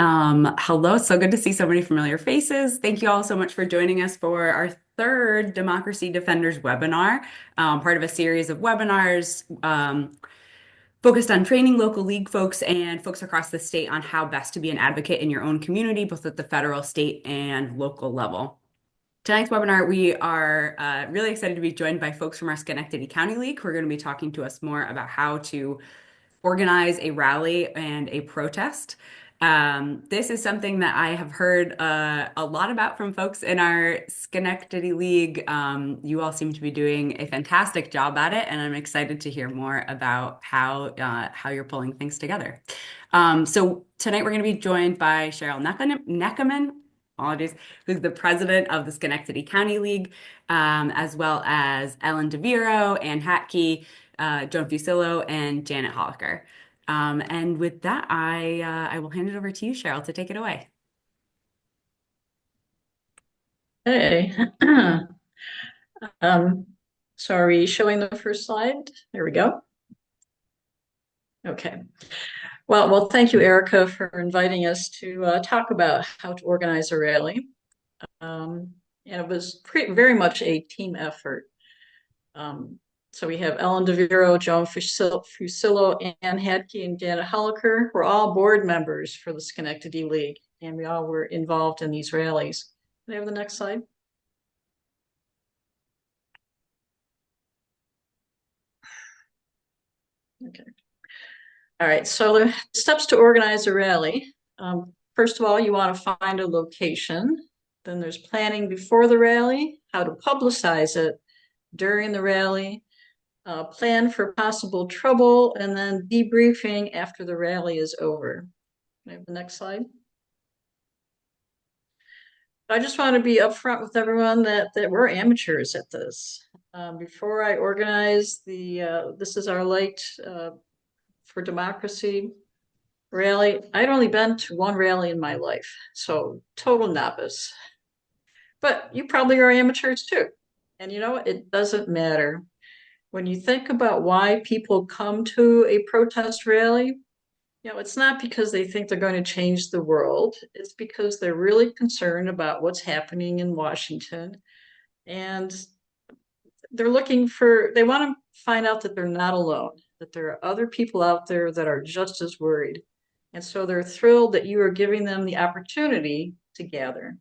Hello, so good to see so many familiar faces. Thank you all so much for joining us for our third Democracy Defenders webinar, part of a series of webinars focused on training local league folks and folks across the state on how best to be an advocate in your own community, both at the federal, state, and local level. Tonight's webinar, we are really excited to be joined by folks from our Schenectady County League who are going to be talking to us more about how to organize a rally and a protest. This is something that I have heard a lot about from folks in our Schenectady League. You all seem to be doing a fantastic job at it, and I'm excited to hear more about how you're pulling things together. So tonight we're going to be joined by Cheryl Neckerman, apologies, who's the president of the Schenectady County League, as well as Ellen DeViro, Ann Hatke, Joan Fusillo, and Janet Holliker. And with that, I will hand it over to you, Cheryl, to take it away. Hey, um, so are we showing the first slide? There we go. Okay. Well, thank you, Erica, for inviting us to talk about how to organize a rally. And it was very much a team effort. So we have Ellen DeViro, Joan Fusillo, Ann Hadke, and Janet Holliker. We're all board members for the Schenectady League, and we all were involved in these rallies. Can I have the next slide? Okay. All right, so the steps to organize a rally. First of all, you want to find a location. Then there's planning before the rally, how to publicize it during the rally, plan for possible trouble, and then debriefing after the rally is over. Can I have the next slide? I just want to be upfront with everyone that we're amateurs at this. Before I organize this is our Light for Democracy rally. I'd only been to one rally in my life, so total novice. But you probably are amateurs too. And you know, it doesn't matter. When you think about why people come to a protest rally, you know, it's not because they think they're going to change the world. It's because they're really concerned about what's happening in Washington. And they want to find out that they're not alone, that there are other people out there that are just as worried. And so they're thrilled that you are giving them the opportunity to gather.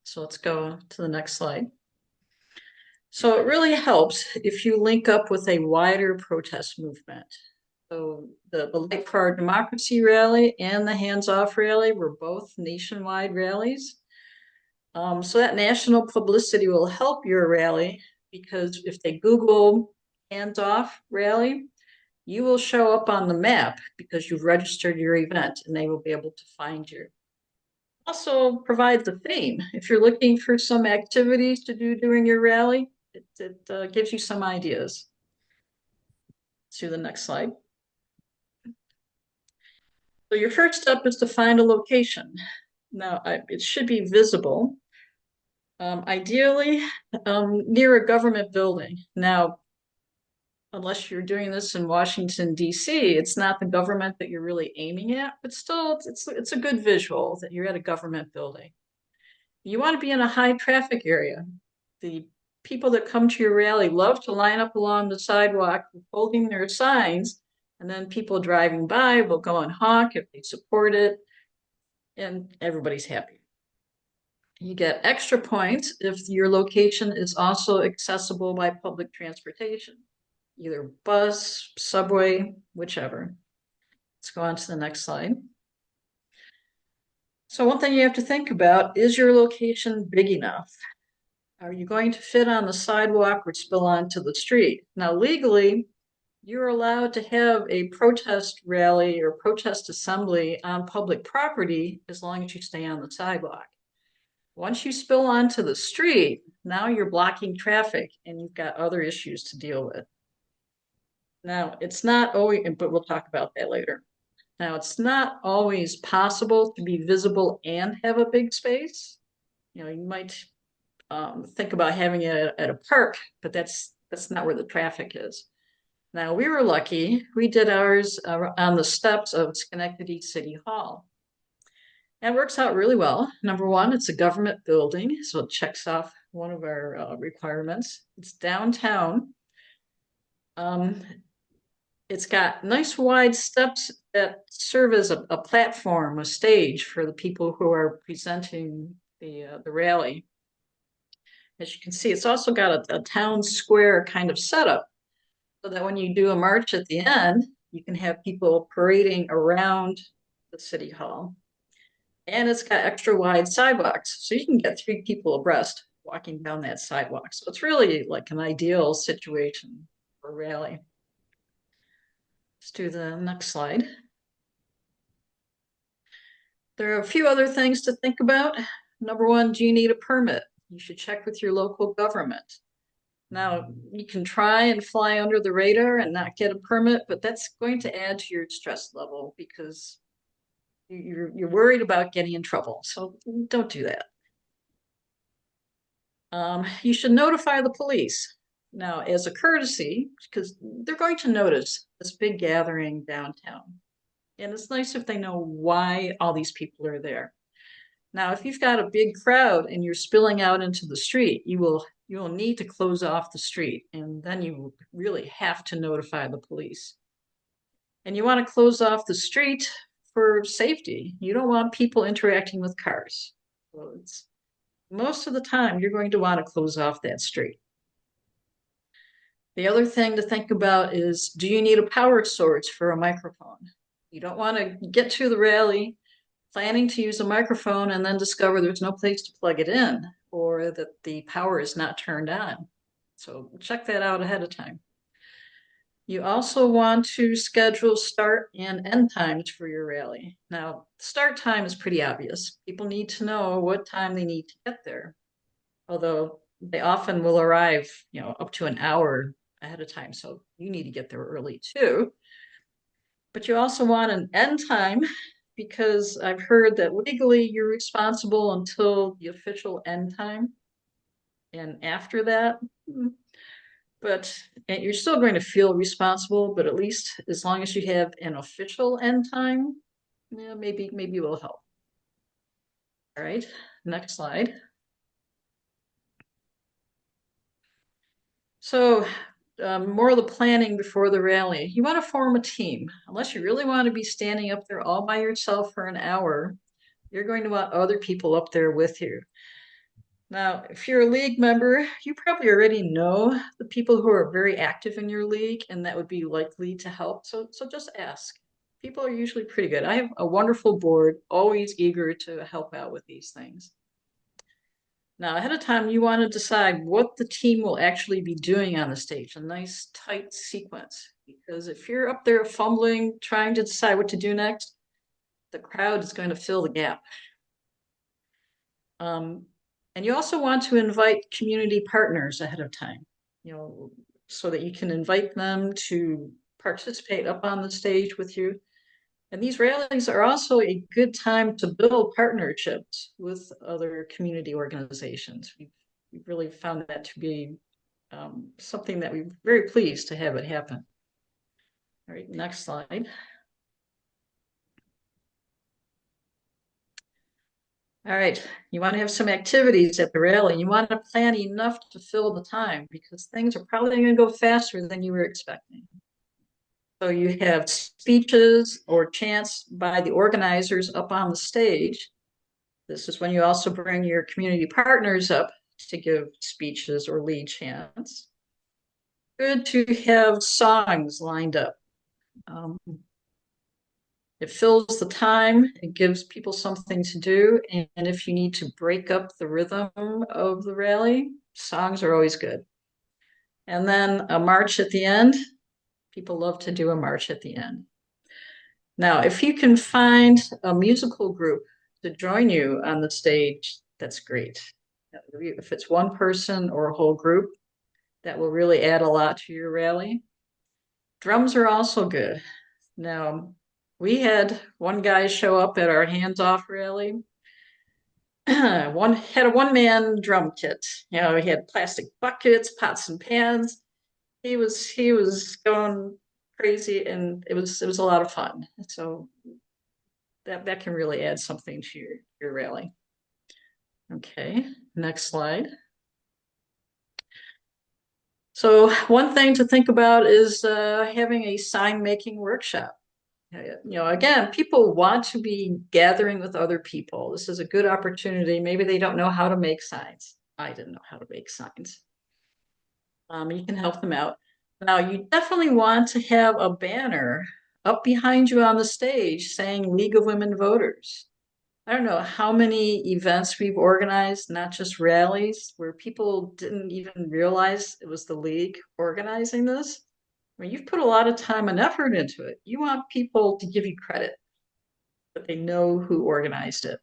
So let's go to the next slide. So it really helps if you link up with a wider protest movement. So the Light for Our Democracy rally and the Hands Off rally were both nationwide rallies. So that national publicity will help your rally because if they Google Hands Off rally, you will show up on the map because you've registered your event and they will be able to find you. Also provides a theme. If you're looking for some activities to do during your rally, it gives you some ideas. To the next slide. So your first step is to find a location. Now, it should be visible, ideally near a government building. Now, unless you're doing this in Washington, D.C., it's not the government that you're really aiming at, but still, it's a good visual that you're at a government building. You want to be in a high traffic area. The people that come to your rally love to line up along the sidewalk holding their signs, and then people driving by will go and honk if they support it, and everybody's happy. You get extra points if your location is also accessible by public transportation, either bus, subway, whichever. Let's go on to the next slide. So one thing you have to think about, is your location big enough? Are you going to fit on the sidewalk or spill onto the street? Now, legally, you're allowed to have a protest rally or protest assembly on public property as long as you stay on the sidewalk. Once you spill onto the street, now you're blocking traffic and you've got other issues to deal with. Now, it's not always, but we'll talk about that later. Now, it's not always possible to be visible and have a big space. You know, you might think about having it at a park, but that's not where the traffic is. Now, we were lucky. We did ours on the steps of Schenectady City Hall. And it works out really well. Number one, it's a government building, so it checks off one of our requirements. It's downtown. Um, it's got nice wide steps that serve as a platform, a stage for the people who are presenting the rally. As you can see, it's also got a town square kind of setup so that when you do a march at the end, you can have people parading around the city hall. And it's got extra wide sidewalks, so you can get 3 people abreast walking down that sidewalk. So it's really like an ideal situation for a rally. Let's do the next slide. There are a few other things to think about. Number one, do you need a permit? You should check with your local government. Now, you can try and fly under the radar and not get a permit, but that's going to add to your stress level because you're worried about getting in trouble. So don't do that. You should notify the police. Now, as a courtesy, because they're going to notice this big gathering downtown. And it's nice if they know why all these people are there. Now, if you've got a big crowd and you're spilling out into the street, you will need to close off the street, and then you really have to notify the police. And you want to close off the street for safety. You don't want people interacting with cars. So it's most of the time you're going to want to close off that street. The other thing to think about is, do you need a power source for a microphone? You don't want to get to the rally planning to use a microphone and then discover there's no place to plug it in or that the power is not turned on. So check that out ahead of time. You also want to schedule start and end times for your rally. Now, start time is pretty obvious. People need to know what time they need to get there, although they often will arrive, up to an hour ahead of time. So you need to get there early too. But you also want an end time because I've heard that legally you're responsible until the official end time. And after that, but you're still going to feel responsible, but at least as long as you have an official end time, maybe it will help. All right, next slide. So more of the planning before the rally. You want to form a team. Unless you really want to be standing up there all by yourself for an hour, you're going to want other people up there with you. Now, if you're a league member, you probably already know the people who are very active in your league, and that would be likely to help. So just ask. People are usually pretty good. I have a wonderful board, always eager to help out with these things. Now, ahead of time, you want to decide what the team will actually be doing on the stage, a nice tight sequence. Because if you're up there fumbling, trying to decide what to do next, the crowd is going to fill the gap. And you also want to invite community partners ahead of time, so that you can invite them to participate up on the stage with you. And these rallies are also a good time to build partnerships with other community organizations. We've really found that to be something that we're very pleased to have it happen. All right, next slide. All right, you want to have some activities at the rally. You want to plan enough to fill the time because things are probably going to go faster than you were expecting. So you have speeches or chants by the organizers up on the stage. This is when you also bring your community partners up to give speeches or lead chants. Good to have songs lined up. It fills the time, it gives people something to do, and if you need to break up the rhythm of the rally, songs are always good. And then a march at the end. People love to do a march at the end. Now, if you can find a musical group to join you on the stage, that's great. If it's one person or a whole group, that will really add a lot to your rally. Drums are also good. Now, we had one guy show up at our hands-off rally. Had a one-man drum kit. He had plastic buckets, pots and pans. He was going crazy, and it was a lot of fun. So that can really add something to your rally. Okay, next slide. So one thing to think about is having a sign making workshop. Again, people want to be gathering with other people. This is a good opportunity. Maybe they don't know how to make signs. I didn't know how to make signs. You can help them out. Now, you definitely want to have a banner up behind you on the stage saying League of Women Voters. I don't know how many events we've organized, not just rallies, where people didn't even realize it was the League organizing this. I mean, you've put a lot of time and effort into it. You want people to give you credit, that they know who organized it.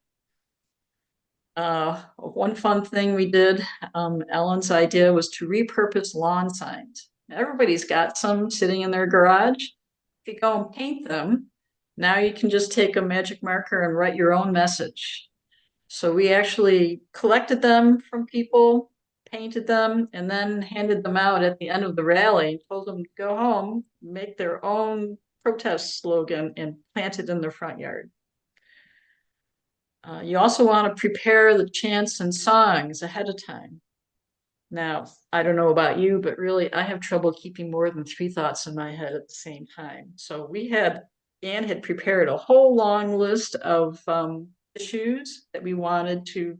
One fun thing we did, Ellen's idea was to repurpose lawn signs. Everybody's got some sitting in their garage. If you go and paint them, now you can just take a magic marker and write your own message. So we actually collected them from people, painted them, and then handed them out at the end of the rally, told them to go home, make their own protest slogan, and plant it in their front yard. You also want to prepare the chants and songs ahead of time. Now, I don't know about you, but really I have trouble keeping more than 3 thoughts in my head at the same time. So Anne had prepared a whole long list of issues that we wanted to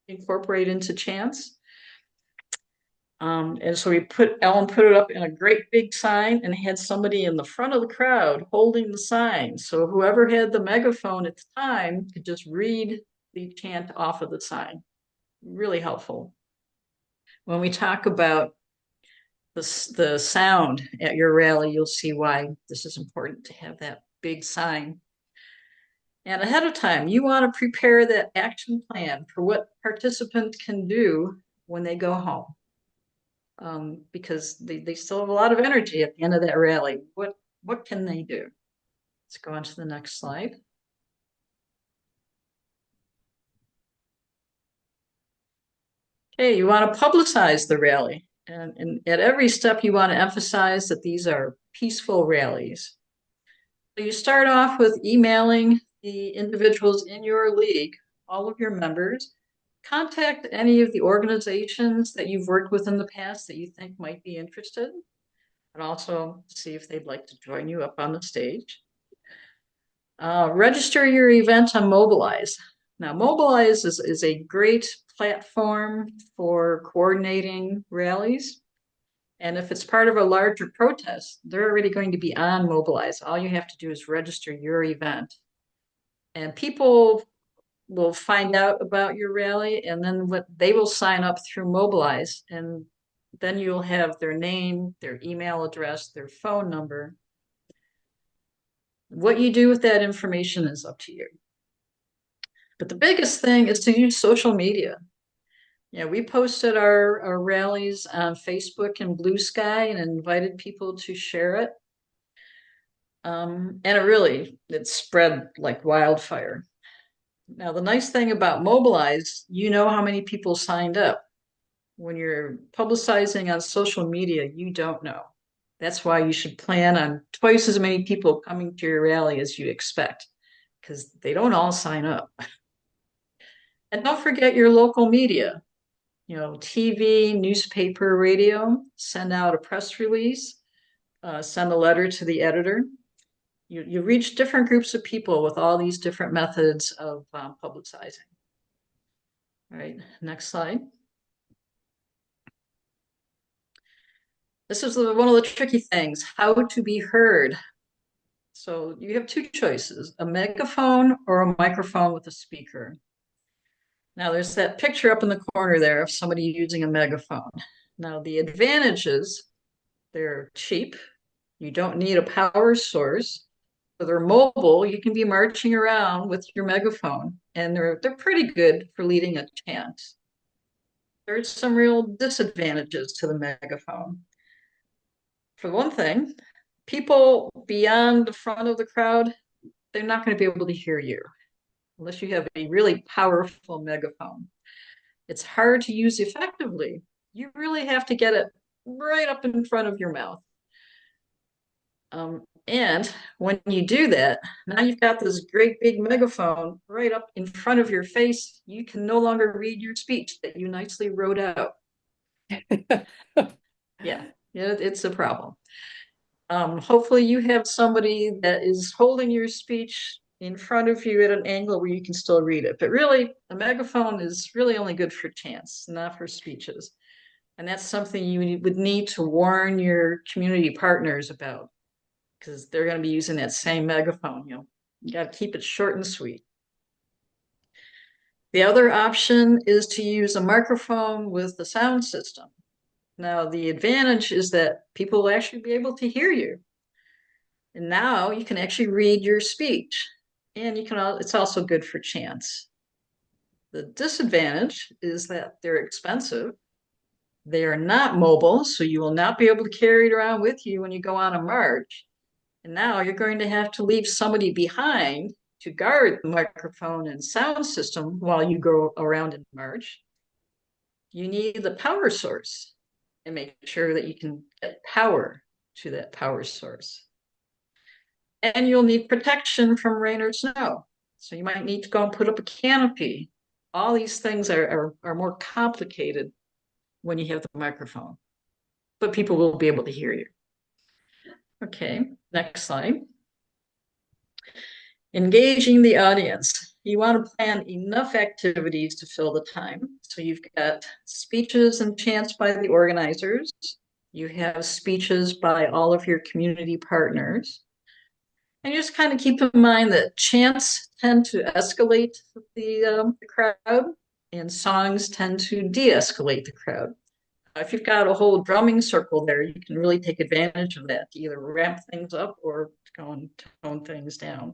incorporate into chants. And so Ellen put it up in a great big sign and had somebody in the front of the crowd holding the sign. So whoever had the megaphone at the time could just read the chant off of the sign. Really helpful. When we talk about the sound at your rally, you'll see why this is important to have that big sign. And ahead of time, you want to prepare that action plan for what participants can do when they go home. Because they still have a lot of energy at the end of that rally. What can they do? Let's go on to the next slide. Okay, you want to publicize the rally. And at every step, you want to emphasize that these are peaceful rallies. So you start off with emailing the individuals in your league, all of your members. Contact any of the organizations that you've worked with in the past that you think might be interested, and also see if they'd like to join you up on the stage. Register your event on Mobilize. Now, Mobilize is a great platform for coordinating rallies. And if it's part of a larger protest, they're already going to be on Mobilize. All you have to do is register your event. And people will find out about your rally, and then they will sign up through Mobilize. And then you'll have their name, their email address, their phone number. What you do with that information is up to you. But the biggest thing is to use social media. Yeah, we posted our rallies on Facebook and Blue Sky and invited people to share it. And it spread like wildfire. Now, the nice thing about Mobilize, you know how many people signed up. When you're publicizing on social media, you don't know. That's why you should plan on twice as many people coming to your rally as you expect, because they don't all sign up. And don't forget your local media, TV, newspaper, radio. Send out a press release, send a letter to the editor. You reach different groups of people with all these different methods of publicizing. All right, next slide. This is one of the tricky things, how to be heard. So you have 2 choices, a megaphone or a microphone with a speaker. Now there's that picture up in the corner there of somebody using a megaphone. Now the advantages, they're cheap. You don't need a power source. So they're mobile. You can be marching around with your megaphone, and they're pretty good for leading a chant. There's some real disadvantages to the megaphone. For one thing, people beyond the front of the crowd, they're not going to be able to hear you unless you have a really powerful megaphone. It's hard to use effectively. You really have to get it right up in front of your mouth. And when you do that, now you've got this great big megaphone right up in front of your face. You can no longer read your speech that you nicely wrote out. Yeah, it's a problem. Hopefully you have somebody that is holding your speech in front of you at an angle where you can still read it. But really, a megaphone is really only good for chants, not for speeches. And that's something you would need to warn your community partners about because they're going to be using that same megaphone. You got to keep it short and sweet. The other option is to use a microphone with the sound system. Now, the advantage is that people will actually be able to hear you. And now you can actually read your speech. And it's also good for chants. The disadvantage is that they're expensive. They are not mobile, so you will not be able to carry it around with you when you go on a march. And now you're going to have to leave somebody behind to guard the microphone and sound system while you go around and march. You need the power source and make sure that you can get power to that power source. And you'll need protection from rain or snow. So you might need to go and put up a canopy. All these things are more complicated when you have the microphone, but people will be able to hear you. Okay, next slide. Engaging the audience. You want to plan enough activities to fill the time. So you've got speeches and chants by the organizers. You have speeches by all of your community partners. And you just kind of keep in mind that chants tend to escalate the crowd and songs tend to de-escalate the crowd. If you've got a whole drumming circle there, you can really take advantage of that to either ramp things up or go and tone things down.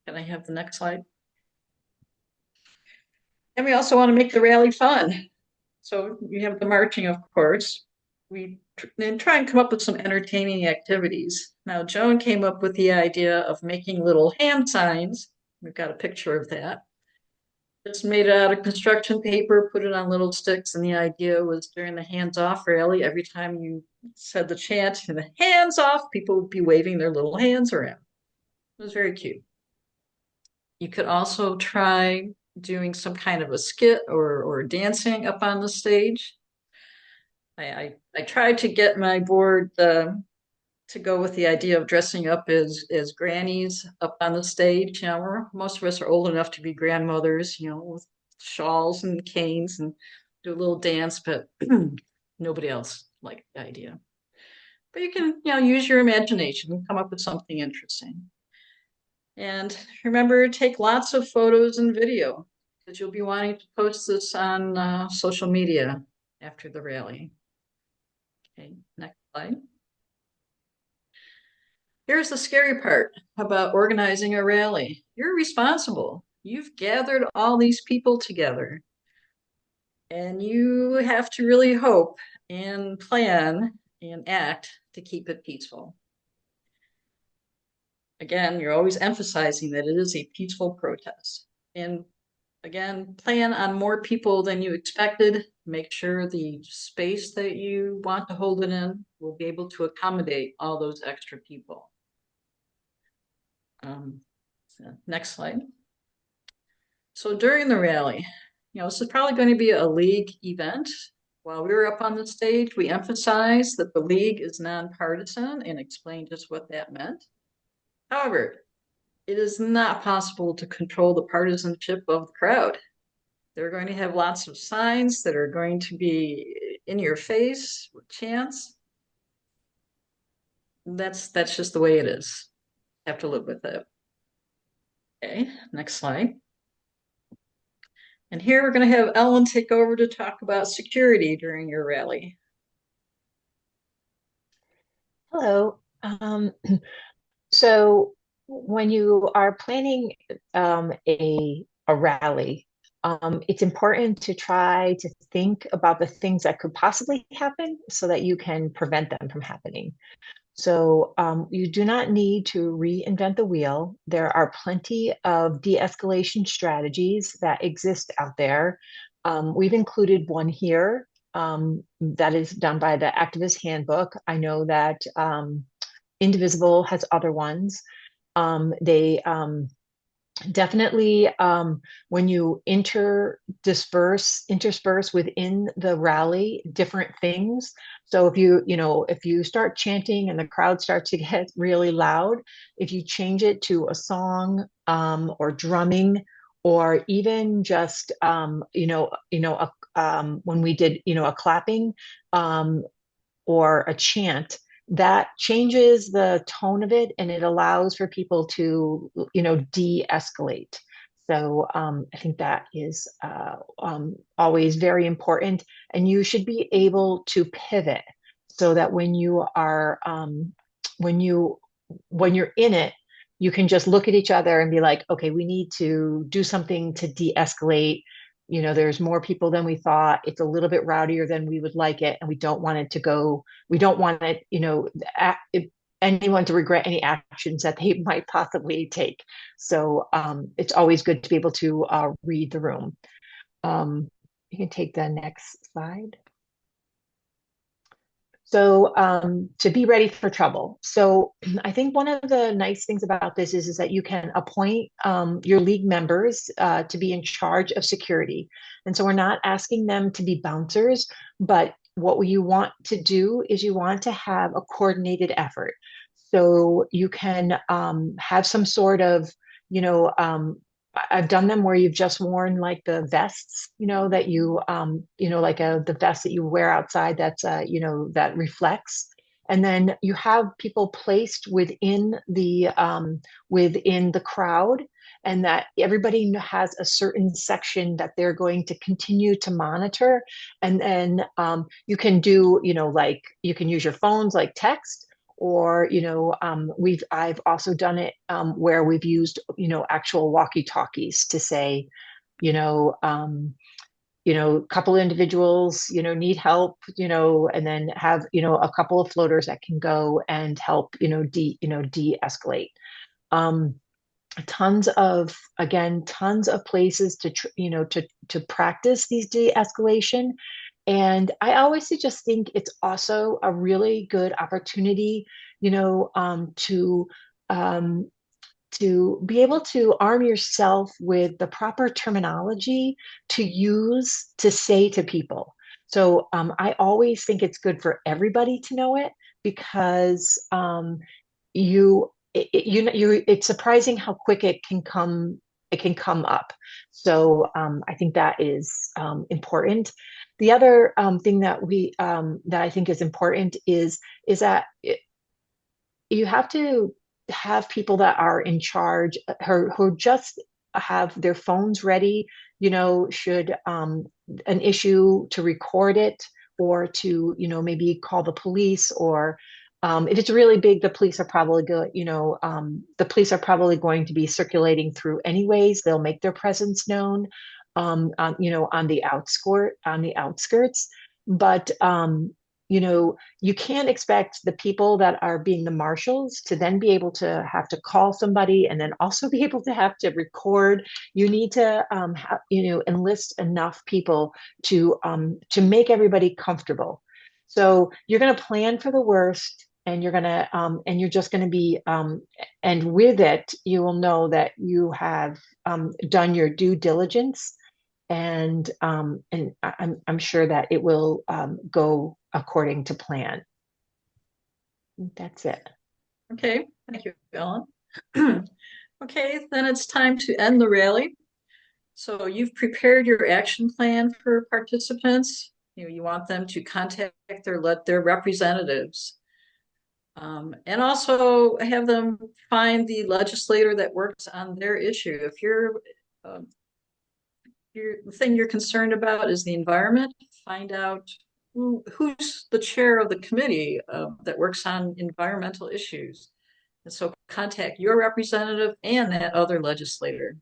Can I have the next slide? And we also want to make the rally fun. So you have the marching, of course. We then try and come up with some entertaining activities. Now, Joan came up with the idea of making little hand signs. We've got a picture of that. Just made it out of construction paper, put it on little sticks, and the idea was during the hands-off rally, every time you said the chant and the hands off, people would be waving their little hands around. It was very cute. You could also try doing some kind of a skit or dancing up on the stage. I tried to get my board to go with the idea of dressing up as grannies up on the stage. Most of us are old enough to be grandmothers, with shawls and canes and do a little dance, but nobody else liked the idea. But you can, use your imagination and come up with something interesting. And remember, take lots of photos and video because you'll be wanting to post this on social media after the rally. Okay, next slide. Here's the scary part about organizing a rally. You're responsible. You've gathered all these people together. And you have to really hope and plan and act to keep it peaceful. Again, you're always emphasizing that it is a peaceful protest. And again, plan on more people than you expected. Make sure the space that you want to hold it in will be able to accommodate all those extra people. Next slide. So during the rally, this is probably going to be a league event. While we were up on the stage, we emphasized that the league is nonpartisan and explained just what that meant. However, it is not possible to control the partisanship of the crowd. They're going to have lots of signs that are going to be in your face with chants. That's just the way it is. Have to live with it. Okay, next slide. And here we're going to have Ellen take over to talk about security during your rally. Hello. So when you are planning a rally, it's important to try to think about the things that could possibly happen so that you can prevent them from happening. So you do not need to reinvent the wheel. There are plenty of de-escalation strategies that exist out there. We've included one here that is done by the Activist Handbook. I know that Indivisible has other ones. They definitely, when you intersperse within the rally different things. So if you start chanting and the crowd starts to get really loud, if you change it to a song, or drumming, or even just when we did a clapping, um, or a chant, that changes the tone of it, and it allows for people to de-escalate. So I think that is always very important, and you should be able to pivot so that when you're in it, you can just look at each other and be like, okay, we need to do something to de-escalate. There's more people than we thought. It's a little bit rowdier than we would like it, and we don't want it to go. We don't want it, anyone to regret any actions that they might possibly take. So it's always good to be able to read the room. You can take the next slide. So to be ready for trouble. So I think one of the nice things about this is that you can appoint your league members to be in charge of security. And so we're not asking them to be bouncers, but what you want to do is you want to have a coordinated effort. So you can have some sort of, I've done them where you've just worn like the vests, that like the vest that you wear outside that's, that reflects. And then you have people placed within the crowd, and that everybody has a certain section that they're going to continue to monitor. And then you can do, like you can use your phones like text, or I've also done it where we've used actual walkie talkies to say, a couple individuals need help, and then have a couple of floaters that can go and help de-escalate. Tons of places to practice these de-escalation. And I always just think it's also a really good opportunity, to be able to arm yourself with the proper terminology to use to say to people. So I always think it's good for everybody to know it, because it's surprising how quick it can come up. So I think that is important. The other thing that I think is important is that you have to have people that are in charge, who just have their phones ready, should an issue to record it, or to maybe call the police, or if it's really big, the police are probably going to be circulating through anyways. They'll make their presence known, on the outskirts. But you can't expect the people that are being the marshals to then be able to have to call somebody and then also be able to have to record. You need to enlist enough people to make everybody comfortable. So you're going to plan for the worst, and you're just going to be, and with it, you will know that you have done your due diligence, and I'm sure that it will go according to plan. That's it. Okay, thank you, Ellen. Okay, then it's time to end the rally. So you've prepared your action plan for participants. You want them to contact their representatives, and also have them find the legislator that works on their issue. If the thing you're concerned about is the environment, find out who's the chair of the committee that works on environmental issues. And so contact your representative and that other legislator.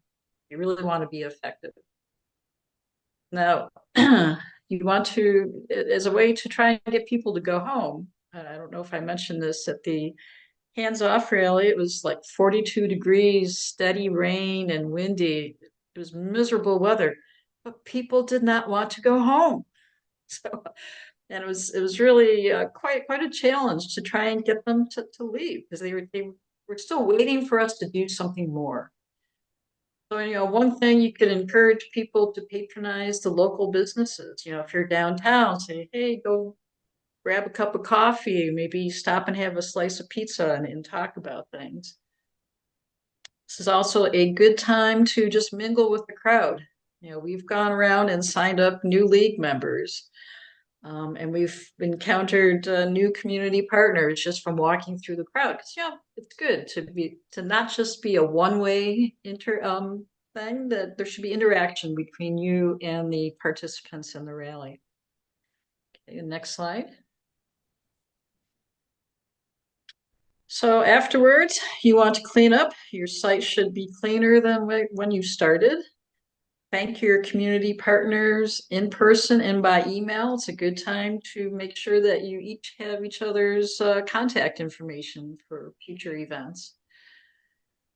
You really want to be effective. Now, you want to, as a way to try and get people to go home, I don't know if I mentioned this at the Hands Off rally, it was like 42 degrees, steady rain and windy. It was miserable weather, but people did not want to go home. So, And it was really quite a challenge to try and get them to leave, because they were still waiting for us to do something more. So, one thing, you could encourage people to patronize the local businesses. If you're downtown, say, hey, go grab a cup of coffee, maybe stop and have a slice of pizza and talk about things. This is also a good time to just mingle with the crowd. We've gone around and signed up new league members. And we've encountered new community partners just from walking through the crowd. Because it's good to not just be a one-way thing. That there should be interaction between you and the participants in the rally. Okay, next slide. So afterwards, you want to clean up. Your site should be cleaner than when you started. Thank your community partners in person and by email. It's a good time to make sure that you each have each other's contact information for future events.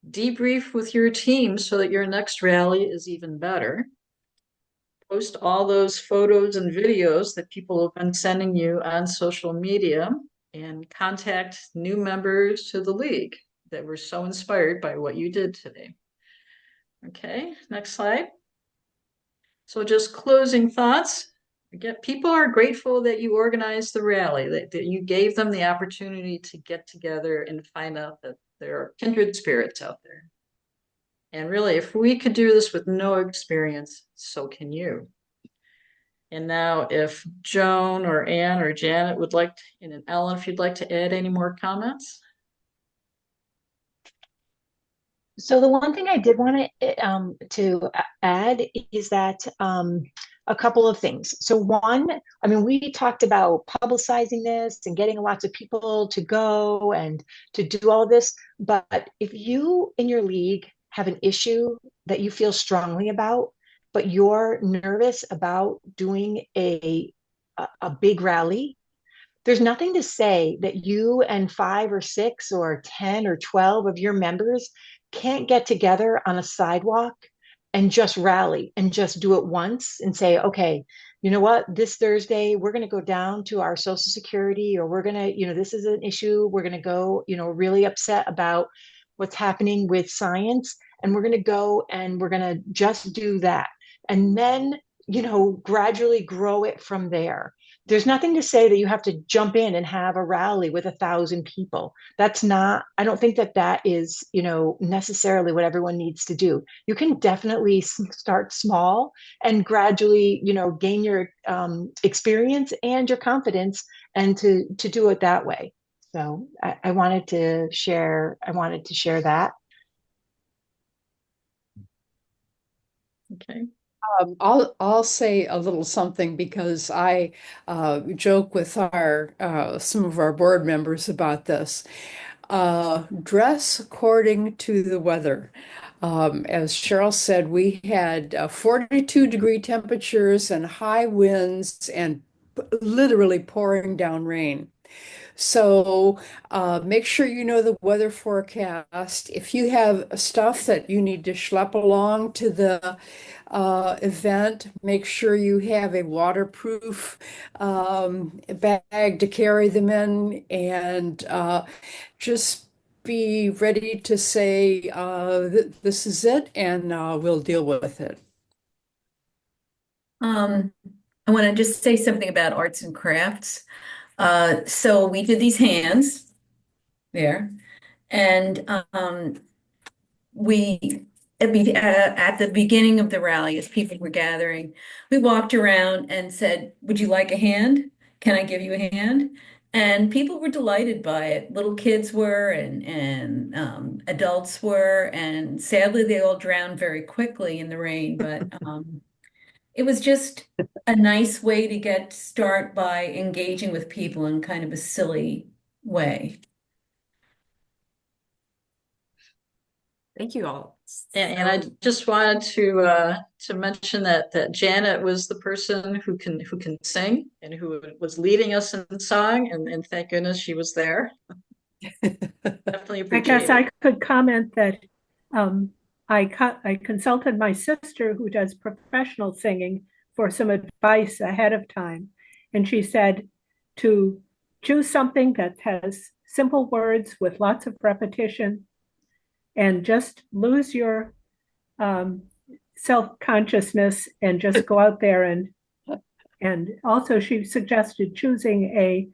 Debrief with your team so that your next rally is even better. Post all those photos and videos that people have been sending you on social media, and contact new members to the league that were so inspired by what you did today. Okay, next slide. So just closing thoughts. Again, people are grateful that you organized the rally, that you gave them the opportunity to get together and find out that there are kindred spirits out there. And really, if we could do this with no experience, so can you. And now if Joan or Anne or Janet would like to, and Ellen, if you'd like to add any more comments. So the one thing I did want to add is that a couple of things. So one, I mean, we talked about publicizing this and getting lots of people to go and to do all of this. But if you in your league have an issue that you feel strongly about, but you're nervous about doing a big rally, there's nothing to say that you and 5 or 6 or 10 or 12 of your members can't get together on a sidewalk and just rally and just do it once and say, okay, you know what, this Thursday, we're going to go down to our Social Security, or we're going to, this is an issue. We're going to go, really upset about what's happening with science. And we're going to go and we're going to just do that. And then, gradually grow it from there. There's nothing to say that you have to jump in and have a rally with 1,000 people. That's not, I don't think that is, necessarily what everyone needs to do. You can definitely start small and gradually, gain your experience and your confidence, and to do it that way. So I wanted to share that. Okay. I'll say a little something, because I joke with our some of our board members about this. Dress according to the weather. As Cheryl said, we had 42-degree temperatures and high winds and literally pouring down rain. So make sure you know the weather forecast. If you have stuff that you need to schlep along to the event, make sure you have a waterproof bag to carry them in, and just be ready to say, this is it, and we'll deal with it. I want to just say something about arts and crafts. So we did these hands there, and we at the beginning of the rally, as people were gathering, we walked around and said, "Would you like a hand? Can I give you a hand?" And people were delighted by it. Little kids were, and adults were, and sadly, they all drowned very quickly in the rain. But it was just a nice way to get start by engaging with people in kind of a silly way. Thank you all. And I just wanted to mention that Janet was the person who can sing and who was leading us in song, and thank goodness she was there. Definitely I appreciate guess I it. could comment that I consulted my sister, who does professional singing, for some advice ahead of time. And she said to choose something that has simple words with lots of repetition and just lose your self-consciousness and just go out there and also she suggested choosing a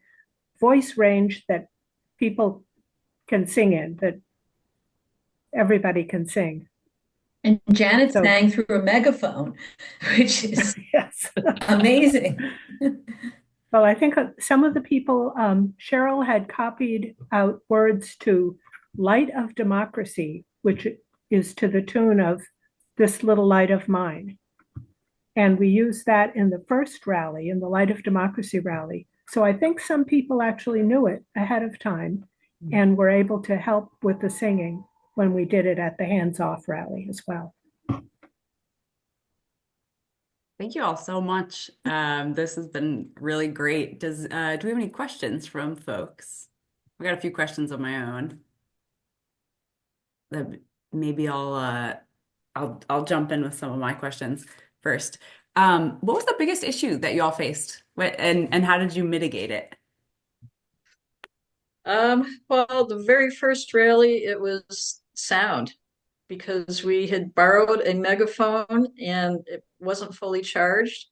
voice range that people can sing in, that everybody can sing. And Janet So sang through a megaphone, which is yes. amazing. Well, I think some of the people, Cheryl had copied out words to Light of Democracy, which is to the tune of This Little Light of Mine. And we used that in the first rally, in the Light of Democracy rally. So I think some people actually knew it ahead of time and were able to help with the singing when we did it at the Hands Off rally as well. Thank you all so much. This has been really great. Do we have any questions from folks? I got a few questions of my own. That maybe I'll jump in with some of my questions first. What was the biggest issue that you all faced? And how did you mitigate it? Well, the very first rally, it was sound because we had borrowed a megaphone and it wasn't fully charged.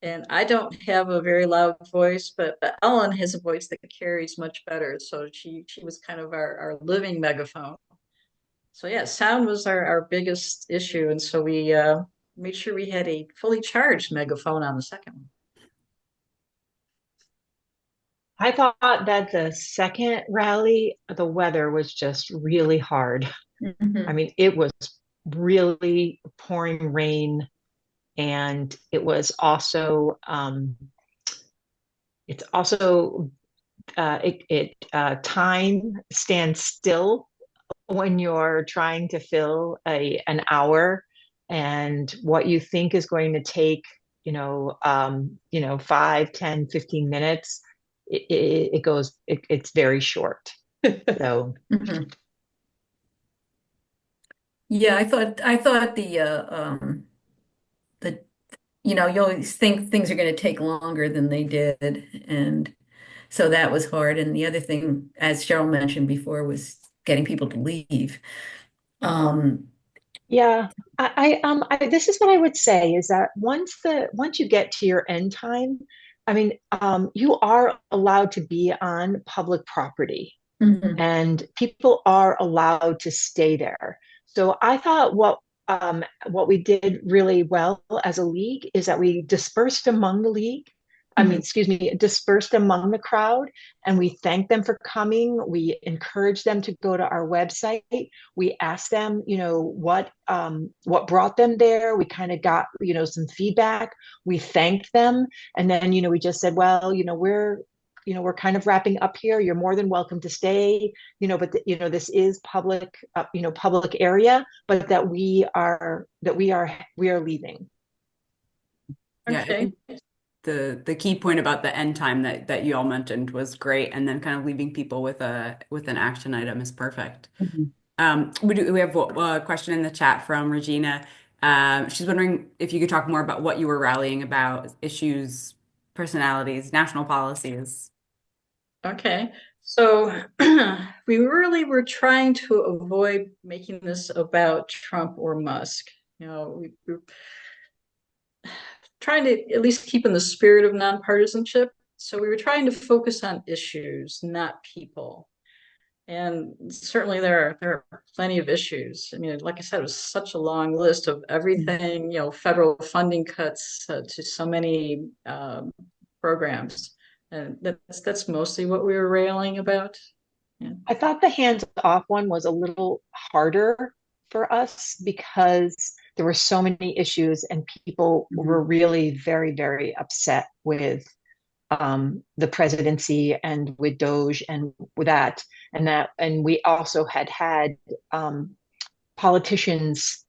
And I don't have a very loud voice, but Ellen has a voice that carries much better. So she was kind of our living megaphone. So yeah, sound was our biggest issue. And so we made sure we had a fully charged megaphone on the second one. I thought that the second rally, the weather was just really hard. Mhm. I mean, it was really pouring rain, and it was also it's also time stands still when you're trying to fill an hour, and what you think is going to take 5, 10, 15 minutes, it's very short. So Mhm. Yeah, I thought the you always think things are going to take longer than they did, and so that was hard. And the other thing, as Cheryl mentioned before, was getting people to leave. Um, yeah, this is what I would say is that once you get to your end time, I mean, you are allowed to be on public property, mhm, and people are allowed to stay there. So I thought what we did really well as a league is that we dispersed among the league. I mean, mhm. excuse me, dispersed among the crowd, and we thanked them for coming. We encouraged them to go to our website. We asked them, what brought them there. We kind of got, some feedback. We thanked them, and then, we just said, well, we're kind of wrapping up here. You're more than welcome to stay, but this is public area, but that we are leaving. Yeah, I Okay. think the key point about the end time that you all mentioned was great, and then kind of leaving people with an action item is perfect. We have a question in the chat from Regina. She's wondering if you could talk more about what you were rallying about, issues, personalities, national policies. Okay. So we really were trying to avoid making this about Trump or Musk. We're trying to at least keep in the spirit of nonpartisanship. So we were trying to focus on issues, not people. And certainly there are plenty of issues. I mean, like I said, it was such a long list of everything, federal funding cuts to so many programs. And that's mostly what we were railing about. Yeah. I thought the hands off one was a little harder for us because there were so many issues and people were really very, very upset with the presidency and with Doge and with that. And we also had politicians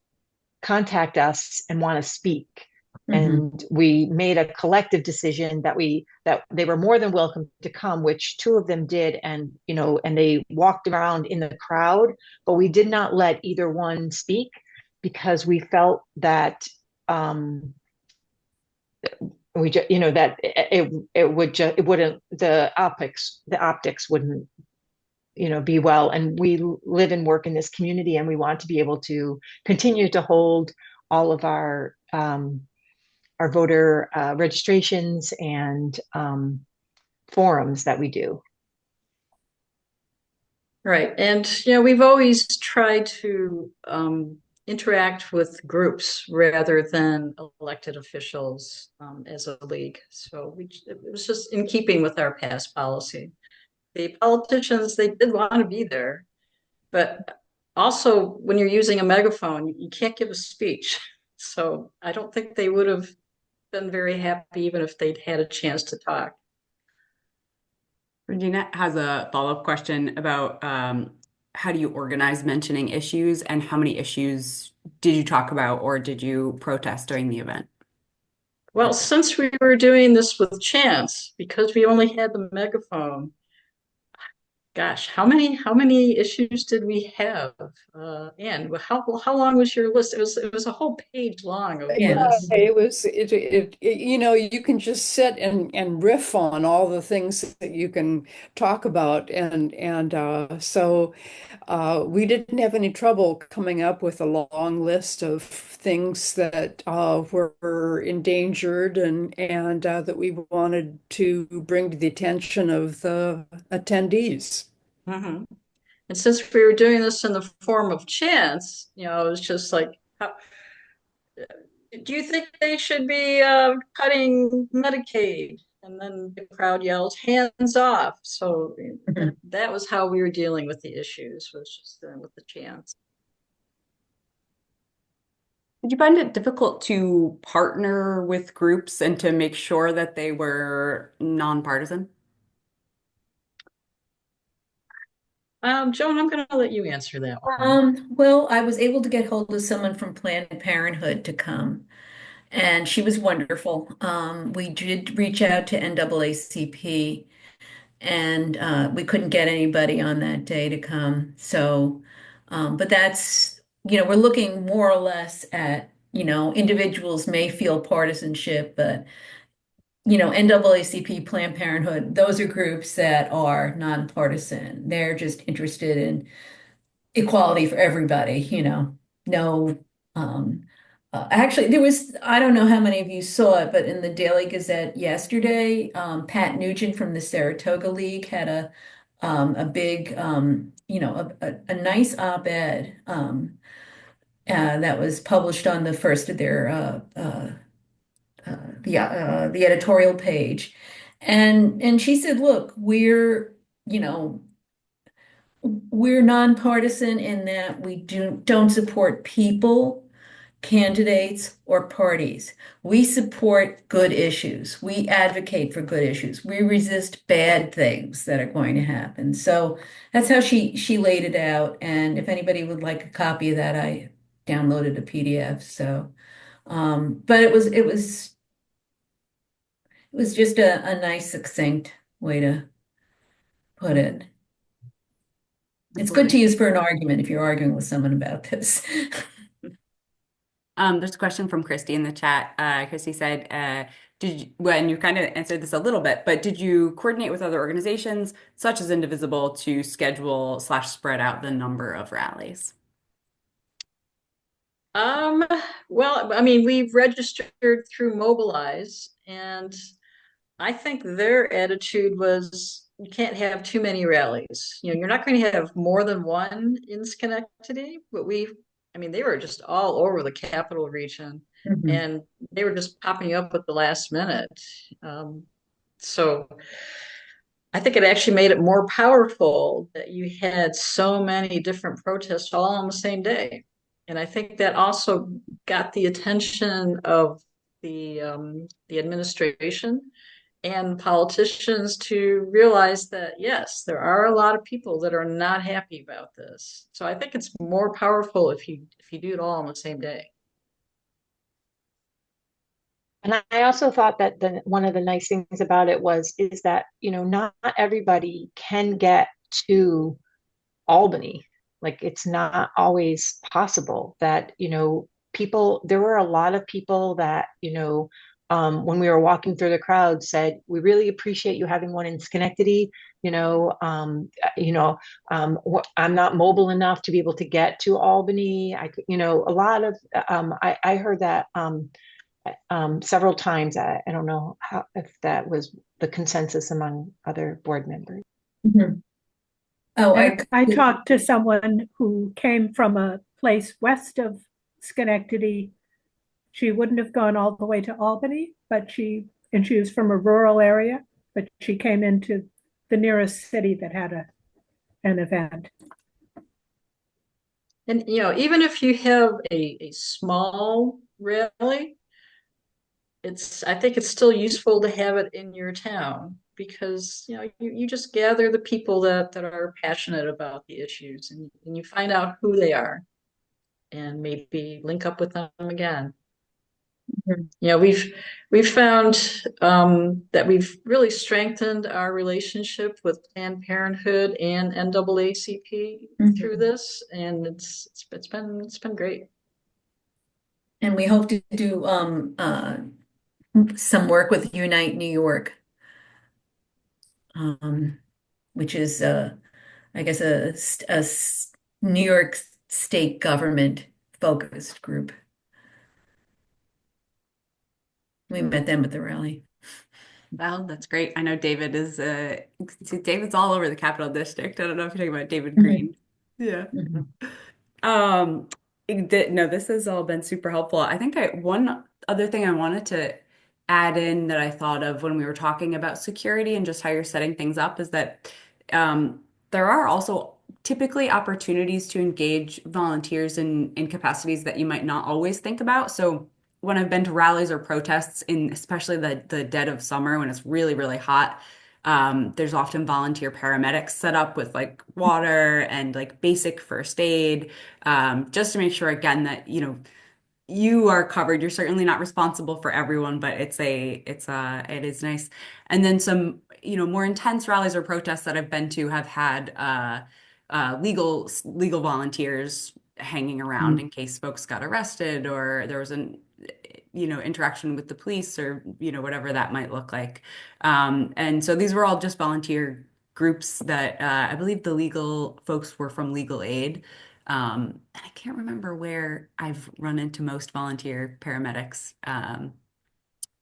contact us and want to speak. And we made a collective decision that they were more than welcome to come, which two of them did, and they walked around in the crowd, but we did not let either one speak because we felt that we just, that it wouldn't, the optics wouldn't, be well. And we live and work in this community, and we want to be able to continue to hold all of our voter registrations and forums that we do. Right. And, we've always tried to interact with groups rather than elected officials as a league. So it was just in keeping with our past policy. The politicians, they did want to be there, but also when you're using a megaphone, you can't give a speech. So I don't think they would have been very happy even if they'd had a chance to talk. Regina has a follow-up question about how do you organize mentioning issues, and how many issues did you talk about or did you protest during the event? Well, since we were doing this with Chance, because we only had the megaphone, gosh, how many issues did we have? And how long was your list? It was a whole page long of Yeah. lists. It was you can just sit and riff on all the things that you can talk about, and so we didn't have any trouble coming up with a long list of things that were endangered and that we wanted to bring to the attention of the attendees. Mhm. And since we were doing this in the form of Chance, it was just like, do you think they should be cutting Medicaid? And then the crowd yells, hands off. So that was how we were dealing with the issues, was just with the Chance. Did you find it difficult to partner with groups and to make sure that they were nonpartisan? Joan, I'm going to let you answer that one. Well, I was able to get hold of someone from Planned Parenthood to come, and she was wonderful. We did reach out to NAACP, and we couldn't get anybody on that day to come. So, but that's, we're looking more or less at, individuals may feel partisanship, but NAACP, Planned Parenthood, those are groups that are nonpartisan. They're just interested in equality for everybody, no, actually there was, I don't know how many of you saw it, but in the Daily Gazette yesterday, Pat Nugent from the Saratoga League had a big, a nice op-ed, that was published on the first of their, the editorial page. And she said, look, you know, we're nonpartisan in that we don't support people, candidates, or parties. We support good issues. We advocate for good issues. We resist bad things that are going to happen. So that's how she laid it out. And if anybody would like a copy of that, I downloaded a PDF. So, but it was just a nice, succinct way to put it. It's good to use for an argument if you're arguing with someone about this. There's a question from Christy in the chat. Christy said, and you kind of answered this a little bit, but did you coordinate with other organizations such as Indivisible to schedule / spread out the number of rallies? Well, I mean, we've registered through Mobilize, and I think their attitude was you can't have too many rallies. You're not going to have more than one in Schenectady, but they were just all over the capital region, and they were just popping up at the last minute. So I think it actually made it more powerful that you had so many different protests all on the same day. And I think that also got the attention of the administration and politicians to realize that, yes, there are a lot of people that are not happy about this. So I think it's more powerful if you do it all on the same day. And I also thought that one of the nice things about it is that, not everybody can get to Albany. Like it's not always possible that, there were a lot of people that, when we were walking through the crowd, said, "We really appreciate you having one in Schenectady. I'm not mobile enough to be able to get to Albany. A lot of I heard that several times. I don't know if that was the consensus among other board members. Mhm. Oh, I talked to someone who came from a place west of Schenectady. She wouldn't have gone all the way to Albany, and she was from a rural area, but she came into the nearest city that had an event. And, even if you have a small rally, I think it's still useful to have it in your town because, you just gather the people that are passionate about the issues and you find out who they are and maybe link up with them again. Mhm. We've found that we've really strengthened our relationship with Planned Parenthood and NAACP through this, and it's been great. And we hope to do some work with Unite New York, um, which is I guess New York state government focused group. We met them at the rally. Well, that's great. I know David is David's all over the Capital District. I don't know if you're talking about David Green. Yeah. Mhm. Um, no, this has all been super helpful. I think one other thing I wanted to add in that I thought of when we were talking about security and just how you're setting things up is that there are also typically opportunities to engage volunteers in capacities that you might not always think about. So when I've been to rallies or protests in especially the dead of summer when it's really, really hot, there's often volunteer paramedics set up with like water and like basic first aid, just to make sure again that you are covered. You're certainly not responsible for everyone, but it is nice. And then some more intense rallies or protests that I've been to have had legal volunteers hanging around in case folks got arrested or there was an interaction with the police or whatever that might look like. And so these were all just volunteer groups that I believe the legal folks were from Legal Aid. And I can't remember where I've run into most volunteer paramedics,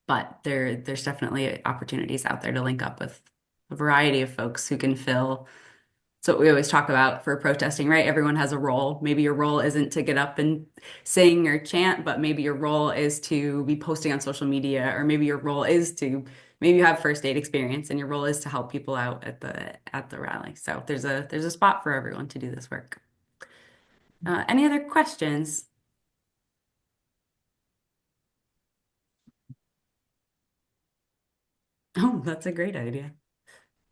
but there's definitely opportunities out there to link up with a variety of folks who can fill. So we always talk about for protesting, right? Everyone has a role. Maybe your role isn't to get up and sing or chant, but maybe your role is to be posting on social media, or maybe your role is to maybe you have first aid experience and your role is to help people out at the rally. So there's a spot for everyone to do this work. Any other questions? Oh, that's a great idea.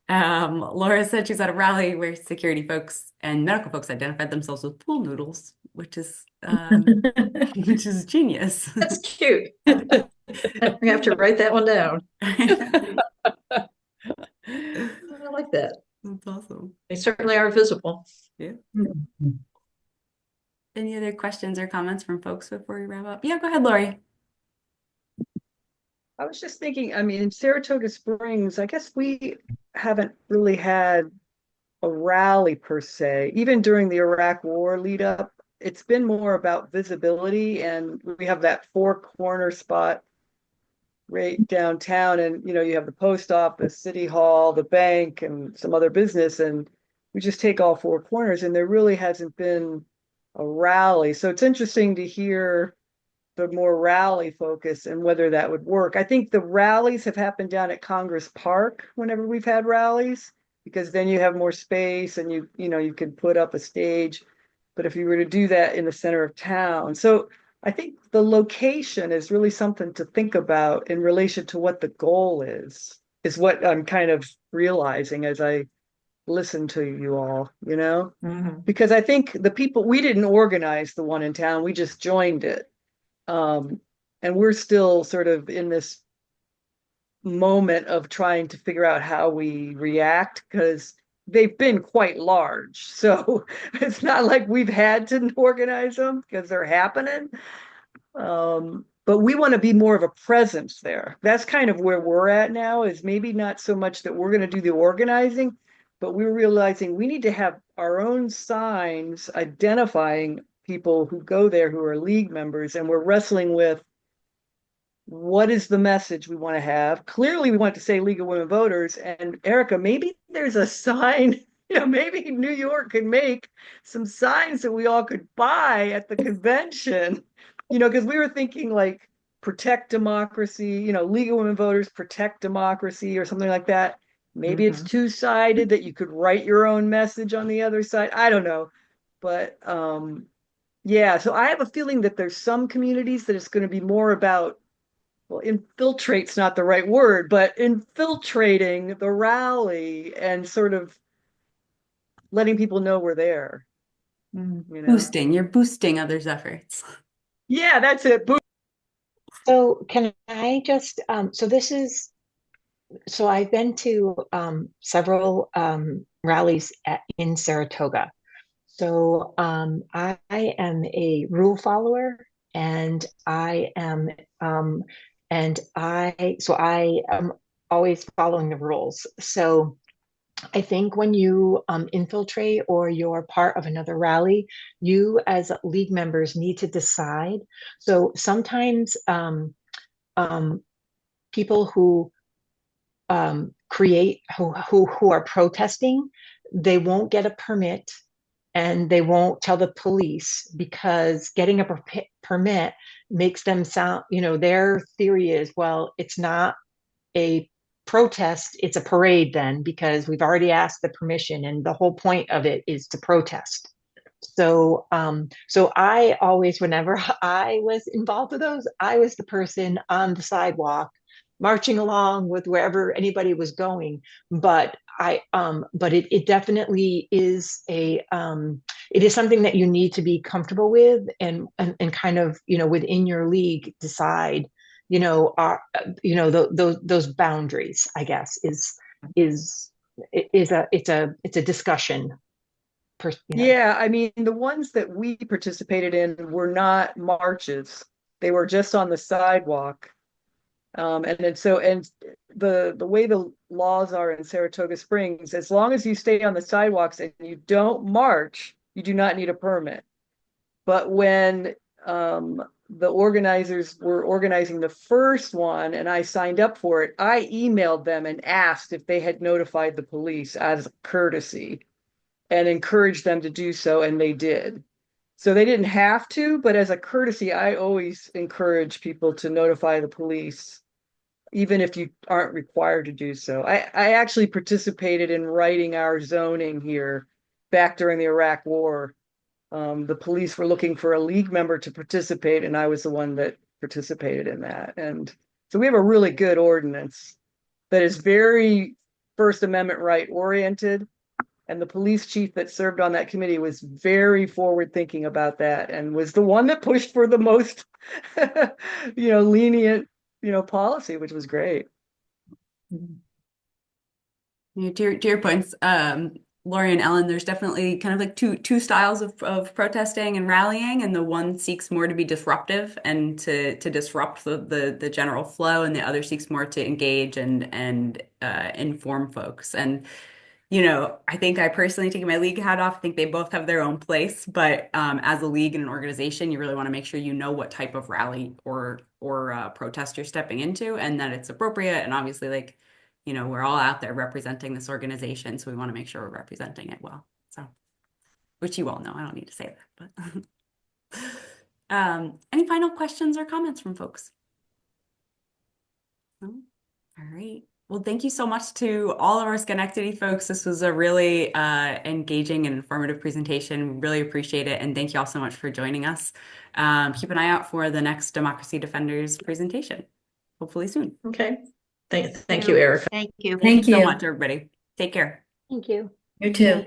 Laura said she's at a rally where security folks and medical folks identified themselves with pool noodles, which is which is genius. That's cute. I'm gonna have to write that one down. I like that. That's awesome. They certainly are visible. Yeah. Any other questions or comments from folks before we wrap up? Yeah, go ahead, Lori. I was just thinking, I mean, in Saratoga Springs, I guess we haven't really had a rally per se. Even during the Iraq War lead up, it's been more about visibility, and we have that four corner spot right downtown, and you have the post office, city hall, the bank, and some other business, and we just take all four corners, and there really hasn't been a rally. So it's interesting to hear the more rally focus and whether that would work. I think the rallies have happened down at Congress Park whenever we've had rallies, because then you have more space and you can put up a stage. But if you were to do that in the center of town, so I think the location is really something to think about in relation to what the goal is what I'm kind of realizing as I listen to you all, because I think we didn't organize the one in town, we just joined it. And we're still sort of in this moment of trying to figure out how we react because they've been quite large. So it's not like we've had to organize them because they're happening. But we want to be more of a presence there. That's kind of where we're at now, is maybe not so much that we're going to do the organizing, but we're realizing we need to have our own signs identifying people who go there who are league members, and we're wrestling with what is the message we want to have. Clearly, we want to say League of Women Voters. And Erica, maybe there's a sign, maybe New York could make some signs that we all could buy at the convention, because we were thinking like protect democracy, League of Women Voters, protect democracy, or something like that. Maybe it's two-sided, that you could write your own message on the other side. I don't know. But yeah, so I have a feeling that there's some communities that it's going to be more about, well, infiltrate's not the right word, but infiltrating the rally and sort of letting people know we're there. Boosting, you're boosting others' efforts. Yeah, that's it. So can I just, so I've been to several rallies in Saratoga. So I am a rule follower, and I am always following the rules. So I think when you infiltrate or you're part of another rally, you as league members need to decide. So sometimes people who who are protesting, they won't get a permit, and they won't tell the police, because getting a permit makes them sound, their theory is, well, it's not a protest, it's a parade then, because we've already asked the permission, and the whole point of it is to protest. So I always, whenever I was involved with those, I was the person on the sidewalk marching along with wherever anybody was going. But it definitely is it is something that you need to be comfortable with, and kind of, within your league decide, those boundaries, I guess, it's a discussion. Yeah, I mean, the ones that we participated in were not marches. They were just on the sidewalk. And the way the laws are in Saratoga Springs, as long as you stay on the sidewalks and you don't march, you do not need a permit. But when the organizers were organizing the first one and I signed up for it, I emailed them and asked if they had notified the police as a courtesy, and encouraged them to do so, and they did. So they didn't have to, but as a courtesy, I always encourage people to notify the police, even if you aren't required to do so. I actually participated in writing our zoning here back during the Iraq War. The police were looking for a league member to participate, and I was the one that participated in that. And so we have a really good ordinance that is very First Amendment right oriented. And the police chief that served on that committee was very forward thinking about that, and was the one that pushed for the most, lenient, policy, which was great. To your points, Lori and Ellen, there's definitely kind of like two styles of protesting and rallying, and the one seeks more to be disruptive and to disrupt the general flow, and the other seeks more to engage and inform folks. And I think I personally, taking my league hat off, I think they both have their own place, but as a league and an organization, you really want to make sure you know what type of rally or protest you're stepping into, and that it's appropriate. And obviously, we're all out there representing this organization, so we want to make sure we're representing it well. So, which you all know, I don't need to say that, but any final questions or comments from folks? No? All right. Well, thank you so much to all of our Schenectady folks. This was a really engaging and informative presentation. Really appreciate it. And thank you all so much for joining us. Keep an eye out for the next Democracy Defenders presentation, hopefully soon. Okay. Thank you, Erica. Thank you. Thank you so much, everybody. Take care. Thank you. You too.